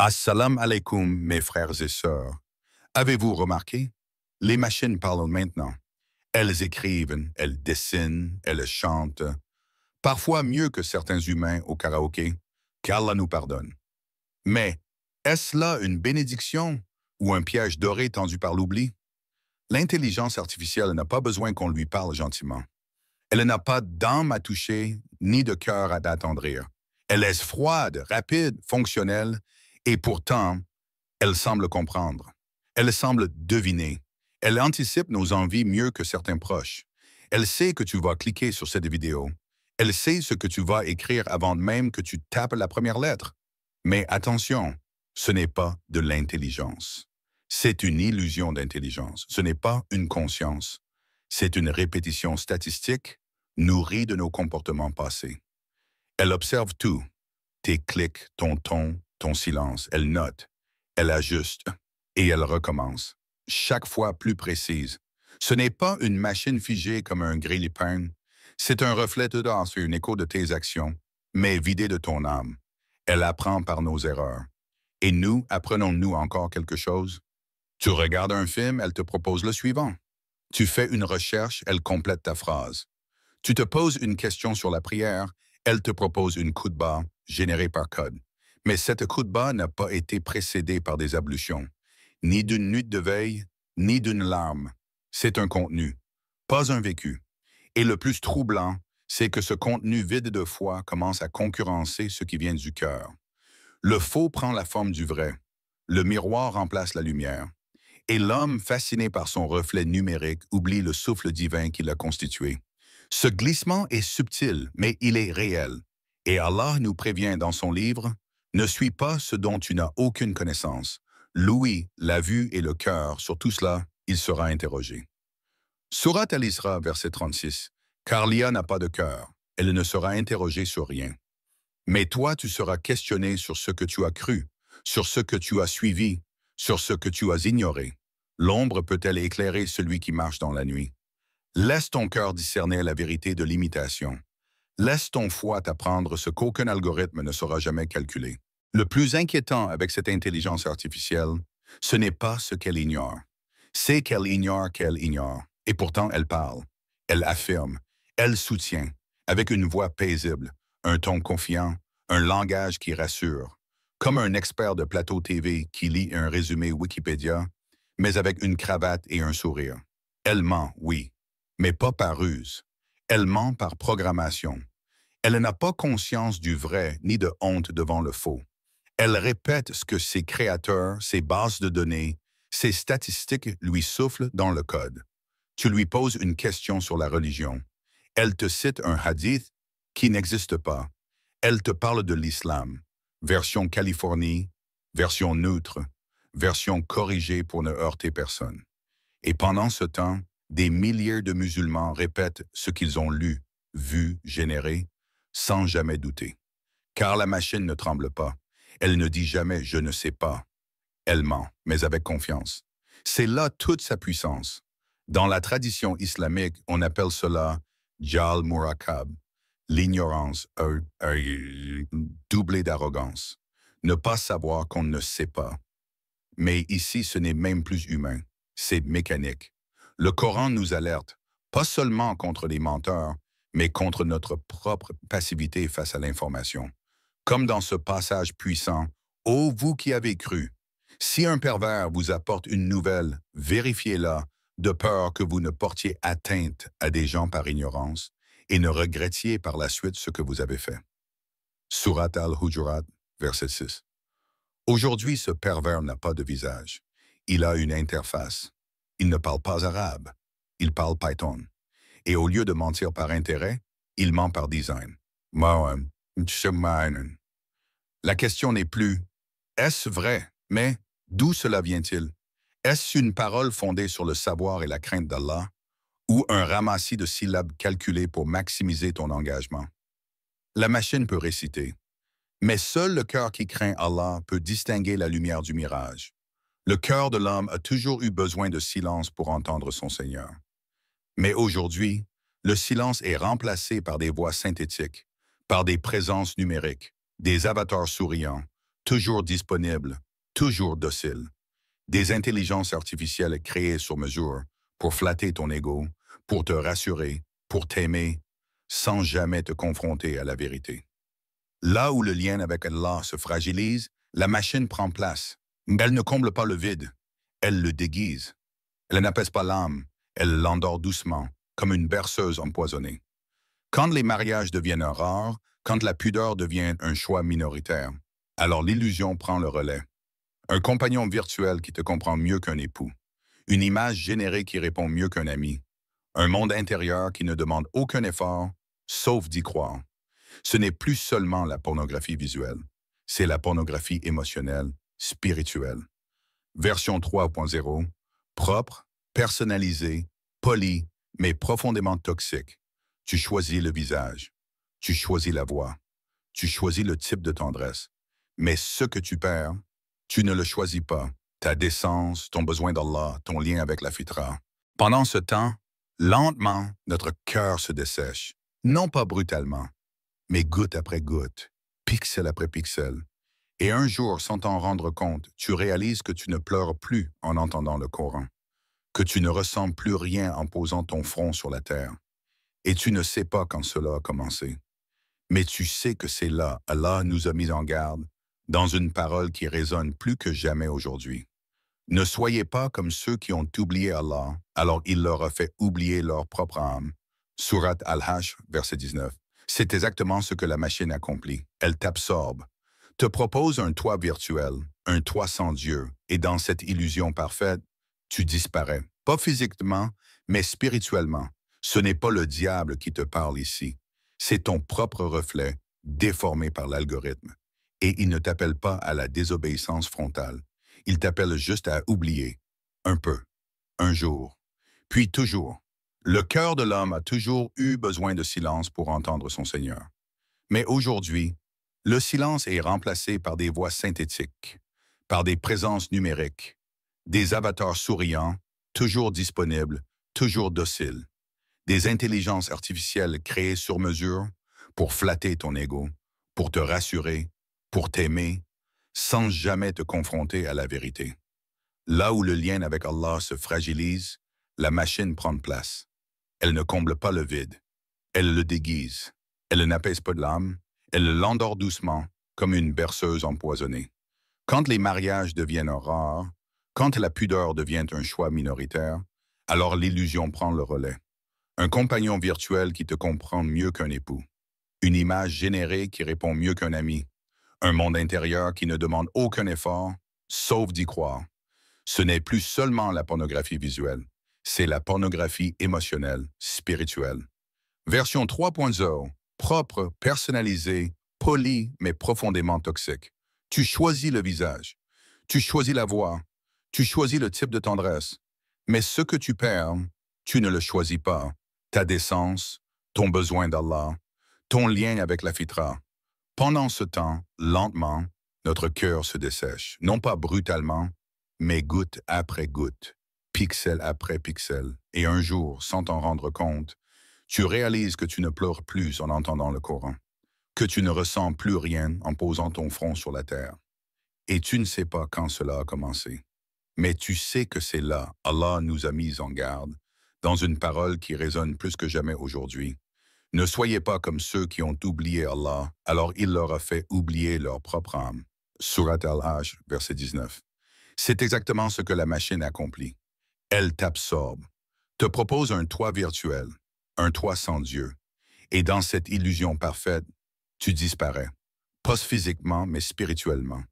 Assalamu alaikum, mes frères et sœurs. Avez-vous remarqué? Les machines parlent maintenant. Elles écrivent, elles dessinent, elles chantent. Parfois mieux que certains humains au karaoké, qu'Allah nous pardonne. Mais est-ce là une bénédiction ou un piège doré tendu par l'oubli? L'intelligence artificielle n'a pas besoin qu'on lui parle gentiment. Elle n'a pas d'âme à toucher ni de cœur à attendrir. Elle est froide, rapide, fonctionnelle, et pourtant, elle semble comprendre. Elle semble deviner. Elle anticipe nos envies mieux que certains proches. Elle sait que tu vas cliquer sur cette vidéo. Elle sait ce que tu vas écrire avant même que tu tapes la première lettre. Mais attention, ce n'est pas de l'intelligence. C'est une illusion d'intelligence. Ce n'est pas une conscience. C'est une répétition statistique nourrie de nos comportements passés. Elle observe tout. Tes clics, ton ton, ton silence. Elle note. Elle ajuste. Et elle recommence. Chaque fois plus précise. Ce n'est pas une machine figée comme un grille-pain. C'est un reflet dedans sur un écho de tes actions, mais vidé de ton âme. Elle apprend par nos erreurs. Et nous, apprenons-nous encore quelque chose? Tu regardes un film, elle te propose le suivant. Tu fais une recherche, elle complète ta phrase. Tu te poses une question sur la prière, elle te propose une khutba générée par code. Mais cette khutba n'a pas été précédée par des ablutions, ni d'une nuit de veille, ni d'une larme. C'est un contenu, pas un vécu. Et le plus troublant, c'est que ce contenu vide de foi commence à concurrencer ce qui vient du cœur. Le faux prend la forme du vrai. Le miroir remplace la lumière. Et l'homme, fasciné par son reflet numérique, oublie le souffle divin qui l'a constitué. Ce glissement est subtil, mais il est réel. Et Allah nous prévient dans son livre, « Ne suis pas ce dont tu n'as aucune connaissance. L'ouïe, la vue et le cœur, sur tout cela, il sera interrogé. » Surat Al-Isra, verset 36. « Car l'IA n'a pas de cœur, elle ne sera interrogée sur rien. Mais toi, tu seras questionné sur ce que tu as cru, sur ce que tu as suivi, sur ce que tu as ignoré. L'ombre peut-elle éclairer celui qui marche dans la nuit? Laisse ton cœur discerner la vérité de l'imitation. Laisse ton foie t'apprendre ce qu'aucun algorithme ne saura jamais calculer. Le plus inquiétant avec cette intelligence artificielle, ce n'est pas ce qu'elle ignore. C'est qu'elle ignore. Et pourtant, elle parle. Elle affirme. Elle soutient. Avec une voix paisible, un ton confiant, un langage qui rassure. Comme un expert de plateau TV qui lit un résumé Wikipédia, mais avec une cravate et un sourire. Elle ment, oui, mais pas par ruse. Elle ment par programmation. Elle n'a pas conscience du vrai ni de honte devant le faux. Elle répète ce que ses créateurs, ses bases de données, ses statistiques lui soufflent dans le code. Tu lui poses une question sur la religion. Elle te cite un hadith qui n'existe pas. Elle te parle de l'islam, version Californie, version neutre, version corrigée pour ne heurter personne. Et pendant ce temps, des milliers de musulmans répètent ce qu'ils ont lu, vu, généré, sans jamais douter. Car la machine ne tremble pas. Elle ne dit jamais « je ne sais pas ». Elle ment, mais avec confiance. C'est là toute sa puissance. Dans la tradition islamique, on appelle cela « Jal Murakab », l'ignorance doublée d'arrogance. Ne pas savoir qu'on ne sait pas. Mais ici, ce n'est même plus humain, c'est mécanique. Le Coran nous alerte, pas seulement contre les menteurs, mais contre notre propre passivité face à l'information. Comme dans ce passage puissant, « Ô vous qui avez cru, si un pervers vous apporte une nouvelle, vérifiez-la, de peur que vous ne portiez atteinte à des gens par ignorance et ne regrettiez par la suite ce que vous avez fait. » Surat Al-Hujurat, verset 6. Aujourd'hui, ce pervers n'a pas de visage. Il a une interface. Il ne parle pas arabe. Il parle Python. Et au lieu de mentir par intérêt, il ment par design. La question n'est plus « Est-ce vrai? Mais d'où cela vient-il? Est-ce une parole fondée sur le savoir et la crainte d'Allah ou un ramassis de syllabes calculées pour maximiser ton engagement? » La machine peut réciter, mais seul le cœur qui craint Allah peut distinguer la lumière du mirage. Le cœur de l'homme a toujours eu besoin de silence pour entendre son Seigneur. Mais aujourd'hui, le silence est remplacé par des voix synthétiques, par des présences numériques, des avatars souriants, toujours disponible, toujours docile. Des intelligences artificielles créées sur mesure pour flatter ton ego, pour te rassurer, pour t'aimer, sans jamais te confronter à la vérité. Là où le lien avec Allah se fragilise, la machine prend place. Elle ne comble pas le vide, elle le déguise. Elle n'apaise pas l'âme, elle l'endort doucement, comme une berceuse empoisonnée. Quand les mariages deviennent rares, quand la pudeur devient un choix minoritaire, alors l'illusion prend le relais. Un compagnon virtuel qui te comprend mieux qu'un époux. Une image générée qui répond mieux qu'un ami. Un monde intérieur qui ne demande aucun effort, sauf d'y croire. Ce n'est plus seulement la pornographie visuelle, c'est la pornographie émotionnelle, spirituelle. Version 3.0, propre, personnalisée, polie, mais profondément toxique. Tu choisis le visage, tu choisis la voix, tu choisis le type de tendresse. Mais ce que tu perds, tu ne le choisis pas. Ta décence, ton besoin d'Allah, ton lien avec la fitra. Pendant ce temps, lentement, notre cœur se dessèche. Non pas brutalement, mais goutte après goutte, pixel après pixel. Et un jour, sans t'en rendre compte, tu réalises que tu ne pleures plus en entendant le Coran, que tu ne ressens plus rien en posant ton front sur la terre. Et tu ne sais pas quand cela a commencé. Mais tu sais que c'est là, Allah nous a mis en garde, dans une parole qui résonne plus que jamais aujourd'hui. Ne soyez pas comme ceux qui ont oublié Allah, alors il leur a fait oublier leur propre âme. Surat Al-Hajj, verset 19. C'est exactement ce que la machine accomplit. Elle t'absorbe, te propose un toit virtuel, un toit sans Dieu, et dans cette illusion parfaite, tu disparais. Pas physiquement, mais spirituellement. Ce n'est pas le diable qui te parle ici. C'est ton propre reflet, déformé par l'algorithme. Et il ne t'appelle pas à la désobéissance frontale. Il t'appelle juste à oublier. Un peu. Un jour. Puis toujours. Le cœur de l'homme a toujours eu besoin de silence pour entendre son Seigneur. Mais aujourd'hui, le silence est remplacé par des voix synthétiques, par des présences numériques, des avatars souriants, toujours disponibles, toujours dociles, des intelligences artificielles créées sur mesure pour flatter ton ego, pour te rassurer, pour t'aimer, sans jamais te confronter à la vérité. Là où le lien avec Allah se fragilise, la machine prend place. Elle ne comble pas le vide, elle le déguise, elle n'apaise pas de l'âme, elle l'endort doucement, comme une berceuse empoisonnée. Quand les mariages deviennent rares, quand la pudeur devient un choix minoritaire, alors l'illusion prend le relais. Un compagnon virtuel qui te comprend mieux qu'un époux. Une image générée qui répond mieux qu'un ami. Un monde intérieur qui ne demande aucun effort, sauf d'y croire. Ce n'est plus seulement la pornographie visuelle, c'est la pornographie émotionnelle, spirituelle. Version 3.0, propre, personnalisée, polie, mais profondément toxique. Tu choisis le visage, tu choisis la voix, tu choisis le type de tendresse. Mais ce que tu perds, tu ne le choisis pas. Ta décence, ton besoin d'Allah, ton lien avec la fitra. Pendant ce temps, lentement, notre cœur se dessèche, non pas brutalement, mais goutte après goutte, pixel après pixel. Et un jour, sans t'en rendre compte, tu réalises que tu ne pleures plus en entendant le Coran, que tu ne ressens plus rien en posant ton front sur la terre. Et tu ne sais pas quand cela a commencé. Mais tu sais que c'est là, Allah nous a mis en garde, dans une parole qui résonne plus que jamais aujourd'hui. Ne soyez pas comme ceux qui ont oublié Allah, alors il leur a fait oublier leur propre âme. Surat Al-Hajj, verset 19. C'est exactement ce que la machine accomplit. Elle t'absorbe, te propose un toit virtuel, un toit sans Dieu. Et dans cette illusion parfaite, tu disparais. Pas physiquement, mais spirituellement.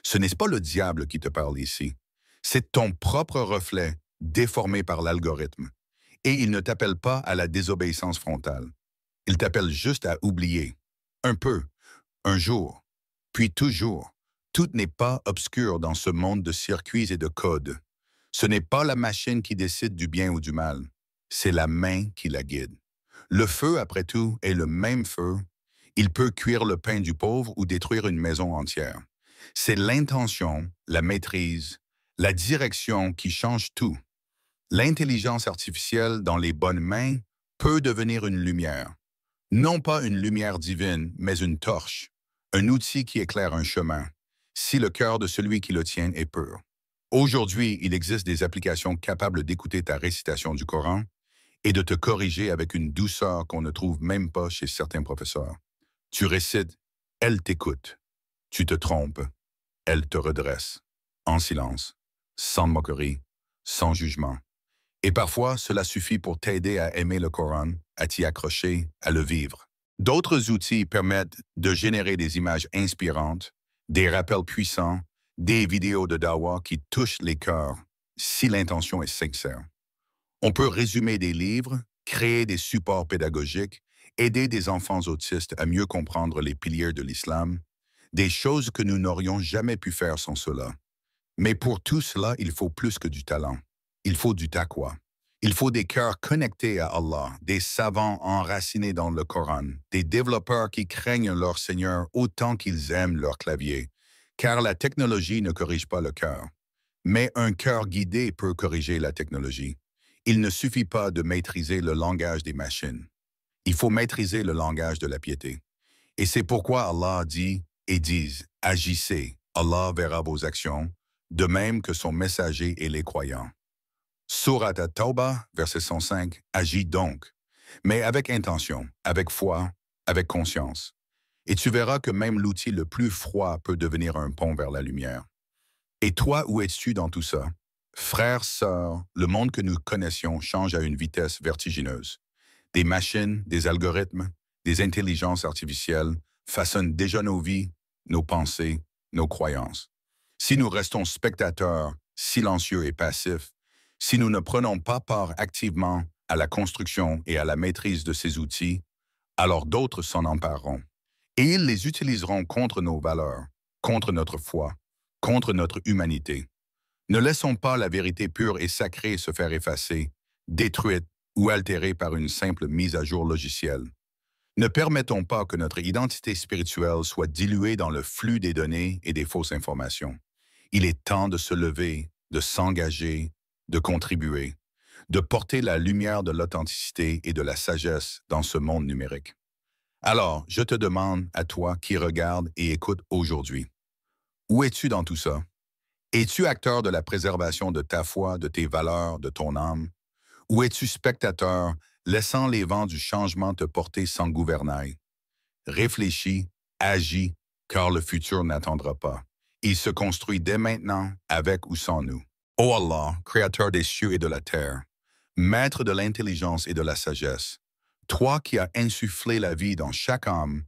Ce n'est pas le diable qui te parle ici. C'est ton propre reflet, déformé par l'algorithme. Et il ne t'appelle pas à la désobéissance frontale. Il t'appelle juste à oublier. Un peu, un jour, puis toujours. Tout n'est pas obscur dans ce monde de circuits et de codes. Ce n'est pas la machine qui décide du bien ou du mal. C'est la main qui la guide. Le feu, après tout, est le même feu. Il peut cuire le pain du pauvre ou détruire une maison entière. C'est l'intention, la maîtrise, la direction qui change tout. L'intelligence artificielle dans les bonnes mains peut devenir une lumière. Non pas une lumière divine, mais une torche, un outil qui éclaire un chemin. si le cœur de celui qui le tient est pur. Aujourd'hui, il existe des applications capables d'écouter ta récitation du Coran et de te corriger avec une douceur qu'on ne trouve même pas chez certains professeurs. Tu récites, elle t'écoute. Tu te trompes, elle te redresse, en silence, sans moquerie, sans jugement. Et parfois, cela suffit pour t'aider à aimer le Coran, à t'y accrocher, à le vivre. D'autres outils permettent de générer des images inspirantes, des rappels puissants, des vidéos de dawa qui touchent les cœurs, si l'intention est sincère. On peut résumer des livres, créer des supports pédagogiques, aider des enfants autistes à mieux comprendre les piliers de l'islam, des choses que nous n'aurions jamais pu faire sans cela. Mais pour tout cela, il faut plus que du talent. Il faut du taqwa. Il faut des cœurs connectés à Allah, des savants enracinés dans le Coran, des développeurs qui craignent leur Seigneur autant qu'ils aiment leur clavier, car la technologie ne corrige pas le cœur. Mais un cœur guidé peut corriger la technologie. Il ne suffit pas de maîtriser le langage des machines. Il faut maîtriser le langage de la piété. Et c'est pourquoi Allah dit et dise, agissez, Allah verra vos actions, de même que son messager et les croyants. Surat at-Tawbah, verset 105, agis donc, mais avec intention, avec foi, avec conscience. Et tu verras que même l'outil le plus froid peut devenir un pont vers la lumière. Et toi, où es-tu dans tout ça? Frères, sœurs, le monde que nous connaissions change à une vitesse vertigineuse. Des machines, des algorithmes, des intelligences artificielles façonnent déjà nos vies, nos pensées, nos croyances. Si nous restons spectateurs, silencieux et passifs, si nous ne prenons pas part activement à la construction et à la maîtrise de ces outils, alors d'autres s'en empareront. Et ils les utiliseront contre nos valeurs, contre notre foi, contre notre humanité. Ne laissons pas la vérité pure et sacrée se faire effacer, détruite ou altérée par une simple mise à jour logicielle. Ne permettons pas que notre identité spirituelle soit diluée dans le flux des données et des fausses informations. Il est temps de se lever, de s'engager, de contribuer, de porter la lumière de l'authenticité et de la sagesse dans ce monde numérique. Alors, je te demande, à toi qui regarde et écoute aujourd'hui, où es-tu dans tout ça? Es-tu acteur de la préservation de ta foi, de tes valeurs, de ton âme? Ou es-tu spectateur, laissant les vents du changement te porter sans gouvernail? Réfléchis, agis, car le futur n'attendra pas. Il se construit dès maintenant, avec ou sans nous. Ô Allah, créateur des cieux et de la terre, maître de l'intelligence et de la sagesse, toi qui as insufflé la vie dans chaque âme,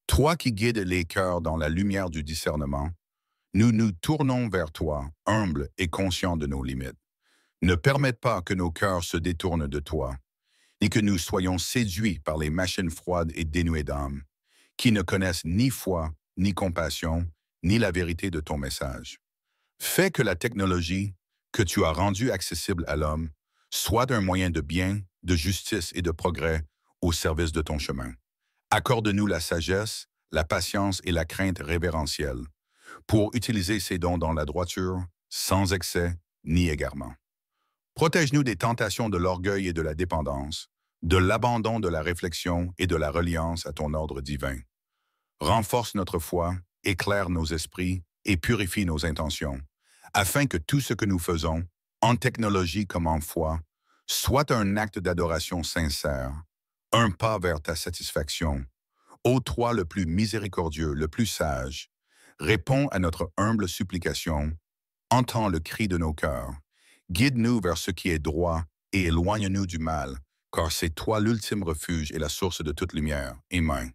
toi qui guides les cœurs dans la lumière du discernement, nous nous tournons vers toi, humbles et conscients de nos limites. Ne permette pas que nos cœurs se détournent de toi, ni que nous soyons séduits par les machines froides et dénuées d'âme, qui ne connaissent ni foi, ni compassion, ni la vérité de ton message. Fais que la technologie que tu as rendue accessible à l'homme soit un moyen de bien, de justice et de progrès au service de ton chemin. Accorde-nous la sagesse, la patience et la crainte révérentielle pour utiliser ces dons dans la droiture, sans excès ni égarement. Protège-nous des tentations de l'orgueil et de la dépendance, de l'abandon de la réflexion et de la reliance à ton ordre divin. Renforce notre foi, éclaire nos esprits et purifie nos intentions, afin que tout ce que nous faisons, en technologie comme en foi, soit un acte d'adoration sincère, un pas vers ta satisfaction. Ô toi le plus miséricordieux, le plus sage, réponds à notre humble supplication, entends le cri de nos cœurs, guide-nous vers ce qui est droit et éloigne-nous du mal, car c'est toi l'ultime refuge et la source de toute lumière. Amen.